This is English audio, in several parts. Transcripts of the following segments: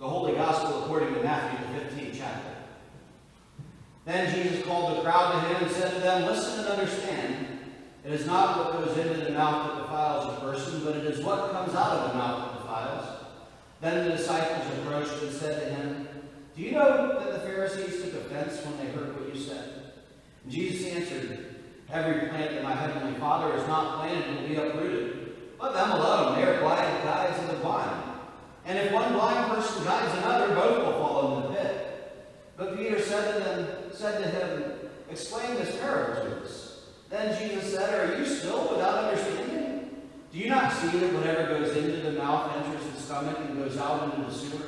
The Holy Gospel according to Matthew, the 15th chapter. Then Jesus called the crowd to him and said to them, "Listen and understand. It is not what goes into the mouth that defiles a person, but it is what comes out of the mouth that defiles." Then the disciples approached and said to him, "Do you know that the Pharisees took offense when they heard what you said?" And Jesus answered, "Every plant that my heavenly Father has not planted will be uprooted. Let them alone. They are blind guides of the blind. And if one blind person guides another, both will fall into the pit." But Peter said to him, "Explain this parable to us." Then Jesus said, "Are you still without understanding? Do you not see that whatever goes into the mouth enters the stomach and goes out into the sewer?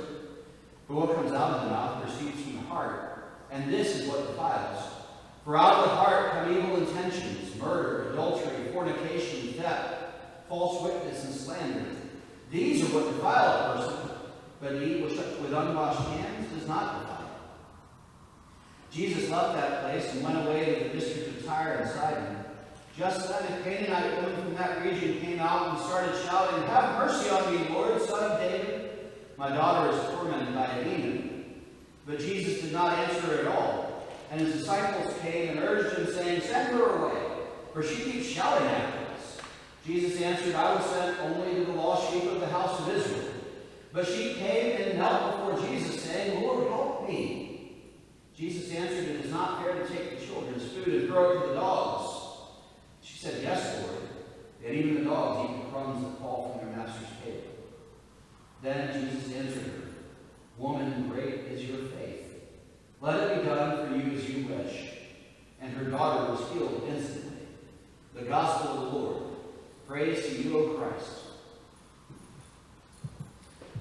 For what comes out of the mouth proceeds from the heart, and this is what defiles. For out of the heart come evil intentions, murder, adultery, fornication, theft, false witness, and slander. These are what defile a person, but to eat with unwashed hands does not defile." Jesus left that place and went away to the district of Tyre and Sidon. Just then a Canaanite woman from that region came out and started shouting, "Have mercy on me, Lord, Son of David. My daughter is tormented by a demon." But Jesus did not answer her at all. And his disciples came and urged him, saying, "Send her away, for she keeps shouting after us." Jesus answered, "I was sent only to the lost sheep of the house of Israel." But she came and knelt before Jesus, saying, "Lord, help me." Jesus answered, "It is not fair to take the children's food and throw it to the dogs." She said, "Yes, Lord, yet even the dogs eat the crumbs that fall from their master's table." Then Jesus answered her, "Woman, great is your faith. Let it be done for you as you wish." And her daughter was healed instantly. The gospel of the Lord. Praise to you, O Christ.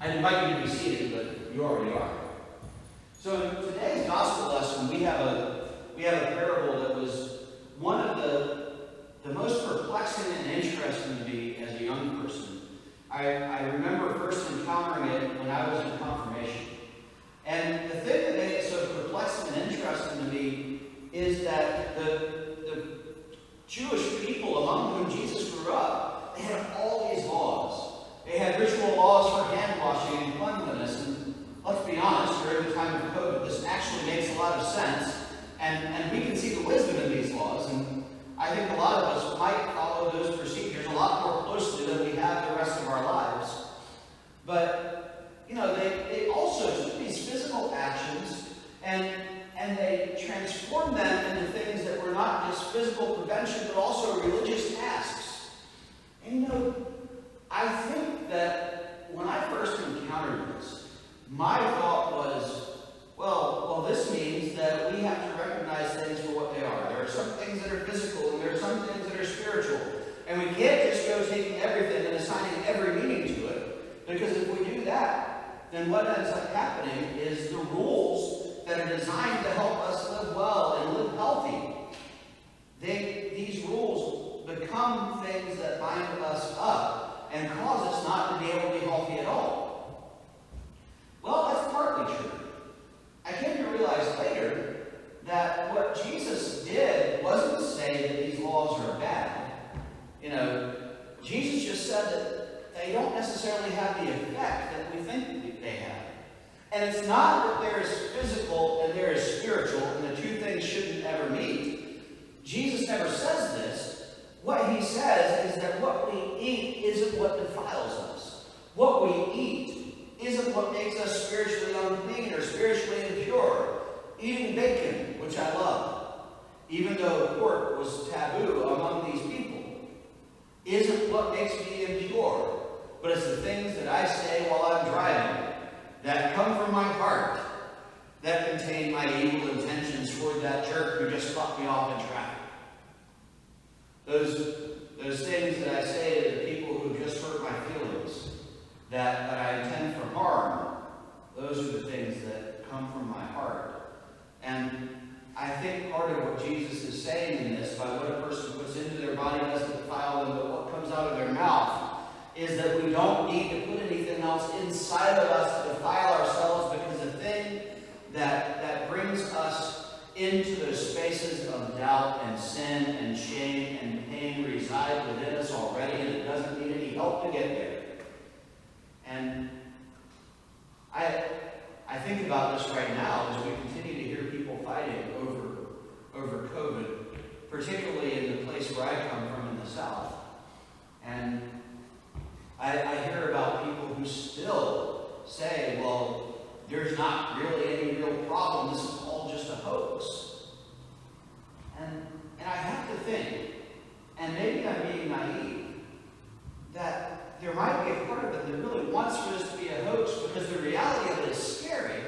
I invite you to be seated, but you already are. So in today's gospel lesson, we have a parable that was one of the most perplexing and interesting to me as a young person. I remember first encountering it when I was in confirmation. And the thing that made it so perplexing and interesting to me is that the Jewish people among whom Jesus grew up, they had all these laws. They had ritual laws for hand washing and cleanliness. And let's be honest, during the time of COVID, this actually makes a lot of sense. And we can see the wisdom in these laws. And I think a lot of us might follow those procedures a lot more closely than we have the rest of our lives. But, they also took these physical actions and they transformed them into things that were not just physical prevention, but also religious tasks. And I think that when I first encountered this, my thought was, well, this means that we have to recognize things for what they are. There are some things that are physical, and there are some things that are spiritual. And we can't just go taking everything and assigning every meaning to it, because if we do that, then what ends up happening is the rules that are designed to help us live well and live healthy, these rules become things that bind us up and cause us not to be able to be healthy at all. Well, that's partly true. I came to realize later that what Jesus did wasn't say that these laws are bad. Jesus just said that they don't necessarily have the effect that we think they have. And it's not that there is physical and there is spiritual, and the two things shouldn't ever meet. Jesus never says this. What he says is that what we eat isn't what defiles us. What we eat isn't what makes us spiritually unclean or spiritually impure. Eating bacon, which I love, even though pork was taboo among these people, isn't what makes me impure. But it's the things that I say while I'm driving that come from my heart that contain my evil intentions toward that jerk who just cut me off in traffic. Those things that I say to the people who just hurt my feelings, that I intend for harm, those are the things that come from my heart. And I think part of what Jesus is saying in this, by what a person puts into their body doesn't defile them, but what comes out of their mouth, is that we don't need to put anything else inside of us to defile ourselves, because the thing that brings us into those spaces of doubt and sin and shame and pain reside within us already, and it doesn't need any help to get there. And I think about this right now as we continue to hear people fighting over COVID, particularly in the place where I come from in the South. And I hear about people who still say, well, there's not really any real problem. This is all just a hoax. And I have to think, and maybe I'm being naive, that there might be a part of it that really wants for this to be a hoax because the reality of it is scary.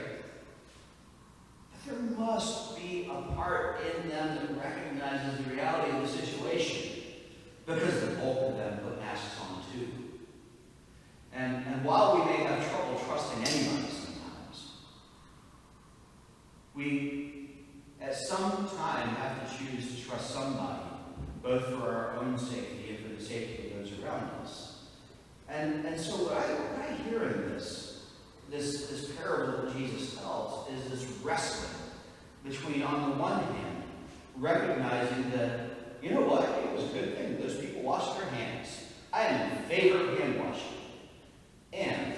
But there must be a part in them that recognizes the reality of the situation, because the bulk of them put masks on too. And while we may have trouble trusting anybody sometimes, we at some time have to choose to trust somebody, both for our own safety and for the safety of those around us. And so what I hear in this parable that Jesus tells is this wrestling between, on the one hand, recognizing that, you know what, it was a good thing that those people washed their hands. I am in favor of hand washing. And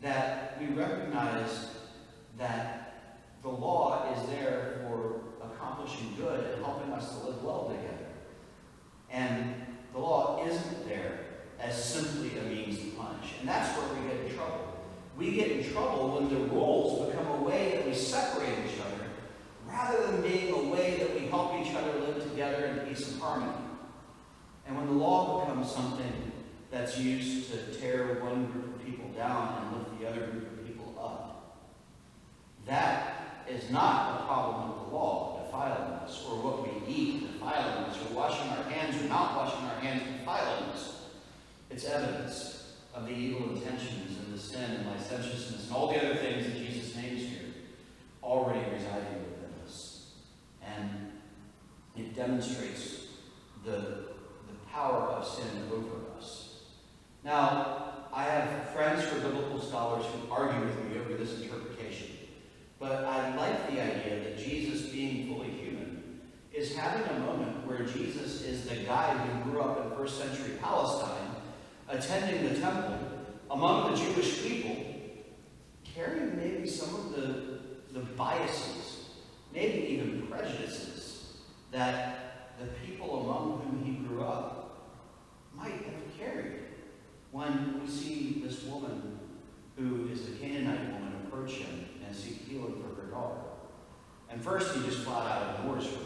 that we recognize that the law is there for accomplishing good and helping us to live well together. And the law isn't there as simply a means to punish. And that's where we get in trouble. We get in trouble when the rules become a way that we separate each other, rather than being a way that we help each other live together in peace and harmony. And when the law becomes something that's used to tear one group of people down and lift the other group of people up, that is not a problem with the law defiling us, or what we eat defiling us, or washing our hands or not washing our hands defiling us. It's evidence of the evil intentions and the sin and licentiousness and all the other things that Jesus names here already residing within us. And it demonstrates the power of sin over us. Now, I have friends who are biblical scholars who argue with me over this interpretation. But I like the idea that Jesus, being fully human, is having a moment where Jesus is the guy who grew up in first century Palestine, attending the temple among the Jewish people, carrying maybe some of the biases, maybe even prejudices that the people among whom he grew up might have carried. When we see this woman who is a Canaanite woman approach him and seek healing for her daughter. And first he just flat out ignores her.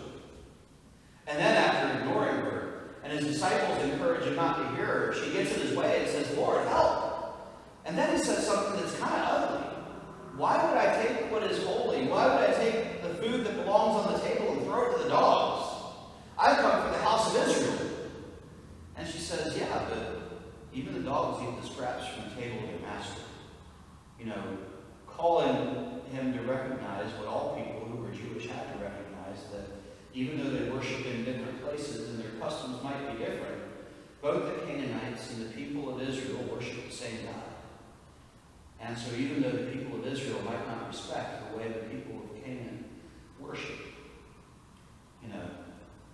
And then after ignoring her, and his disciples encourage him not to hear her, she gets in his way and says, Lord, help. And then he says something that's kind of ugly. Why would I take what is holy? Why would I take the food that belongs on the table and throw it to the dogs? I've come from the house of Israel. And she says, yeah, but even the dogs eat the scraps from the table of their master. You know, calling him to recognize what all people who were Jewish had to recognize, that even though they worship in different places and their customs might be different, both the Canaanites and the people of Israel worship the same God. And so even though the people of Israel might not respect the way the people of Canaan worship, you know,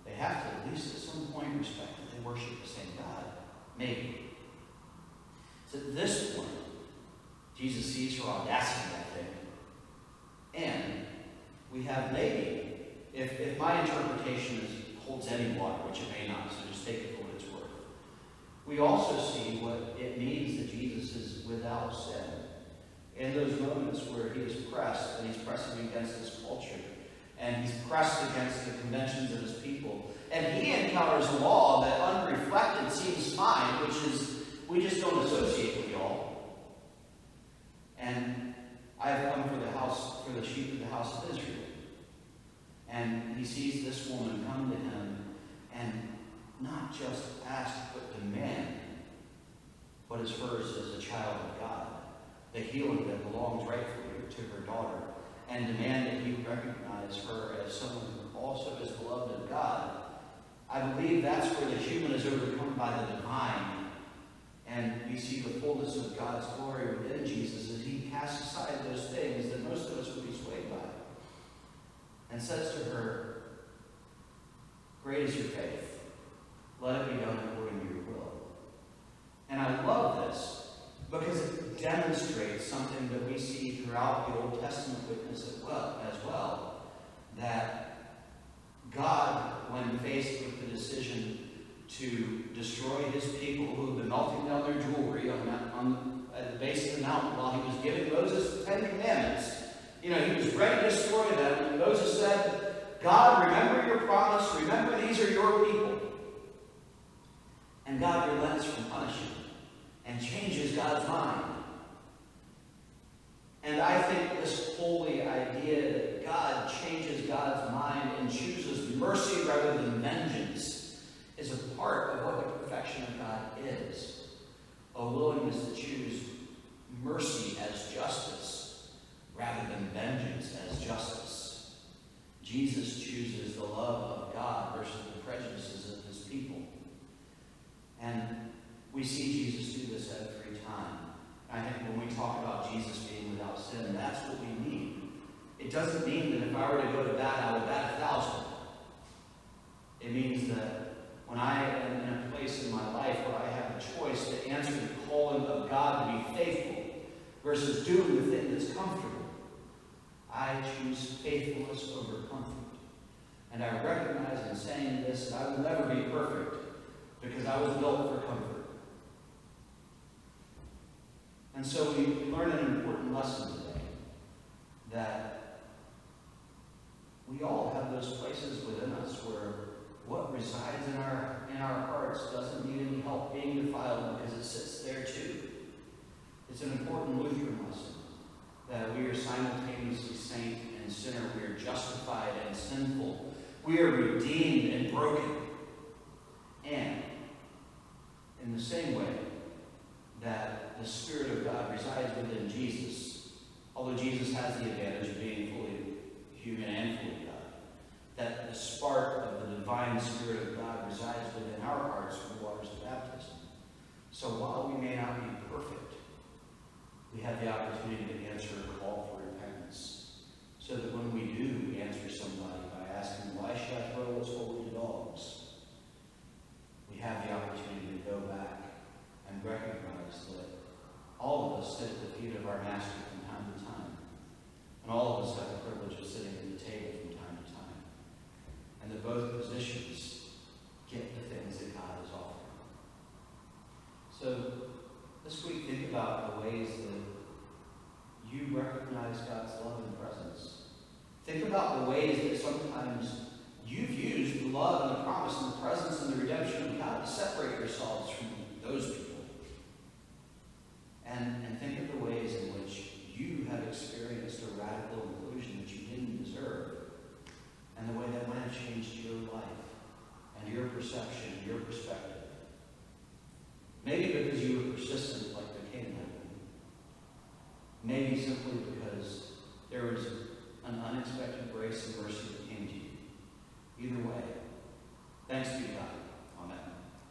they have to at least at some point respect that they worship the same God. Maybe. So at this point, Jesus sees her audacity, I think. And we have maybe, if my interpretation holds any water, which it may not, so just take it for what it's worth. We also see what it means that Jesus is without sin. In those moments where he is pressed, and he's pressing against his culture, and he's pressed against the conventions of his people, and he encounters a law that unreflected seems fine, which is, we just don't associate with y'all. And I have come for the sheep of the house of Israel. And he sees this woman come to him and not just ask, but demand what is hers as a child of God, the healing that belongs rightfully to her daughter, and demand that he recognize her as someone who also is beloved of God. I believe that's where the human is overcome by the divine. And we see the fullness of God's glory within Jesus as he casts aside those things that most of us would be swayed by. And says to her, great is your faith. Let it be done according to your will. And I love this because it demonstrates something that we see throughout throughout the Old Testament witness as well, that God, when faced with the decision to destroy his people who have been melting down their jewelry at the base of the mountain while he was giving Moses the 10 Commandments, he was ready to destroy them. And Moses said, God, remember your promise. Remember these are your people. And God relents from punishing and changes God's mind. And I think this holy idea that God changes God's mind and chooses mercy rather than vengeance is a part of what the perfection of God is. A willingness to choose mercy as justice rather than vengeance as justice. Jesus chooses the love of God versus the prejudices of his people. And we see Jesus do this every time. I think when we talk about Jesus being without sin, that's what we mean. It doesn't mean that if I were to go to bat, I would bat 1,000. It means that when I am in a place in my life where I have a choice to answer the calling of God to be faithful versus doing the thing that's comfortable, I choose faithfulness over comfort. And I recognize in saying this that I will never be perfect because I was built for comfort. And so we learn an important lesson today, that we all have those places within us where what resides in our hearts doesn't need any help being defiled because it sits there too. It's an important Lutheran lesson that we are simultaneously saint and sinner. We are justified and sinful. We are redeemed and broken. And in the same way that the Spirit of God resides within Jesus, although Jesus has the advantage of being fully human and fully God, that the spark of the divine Spirit of God resides within our hearts through the waters of baptism. So while we may not be perfect, we have the opportunity to answer a call for repentance, so that when we do answer somebody by asking, why should I throw what's holy to dogs? We have the opportunity to go back and recognize that all of us sit at the feet of our Master from time to time. And all of us have the privilege of sitting at the table from time to time. And that both positions get the things that God is offering. So this week, think about the ways that you recognize God's love and presence. Think about the ways that sometimes you've used the love and the promise and the presence and the redemption of God to separate yourselves from those people. And think of the ways in which you have experienced a radical inclusion that you didn't deserve, and the way that might have changed your life and your perception, your perspective. Maybe because you were persistent like the Canaanite woman. Maybe simply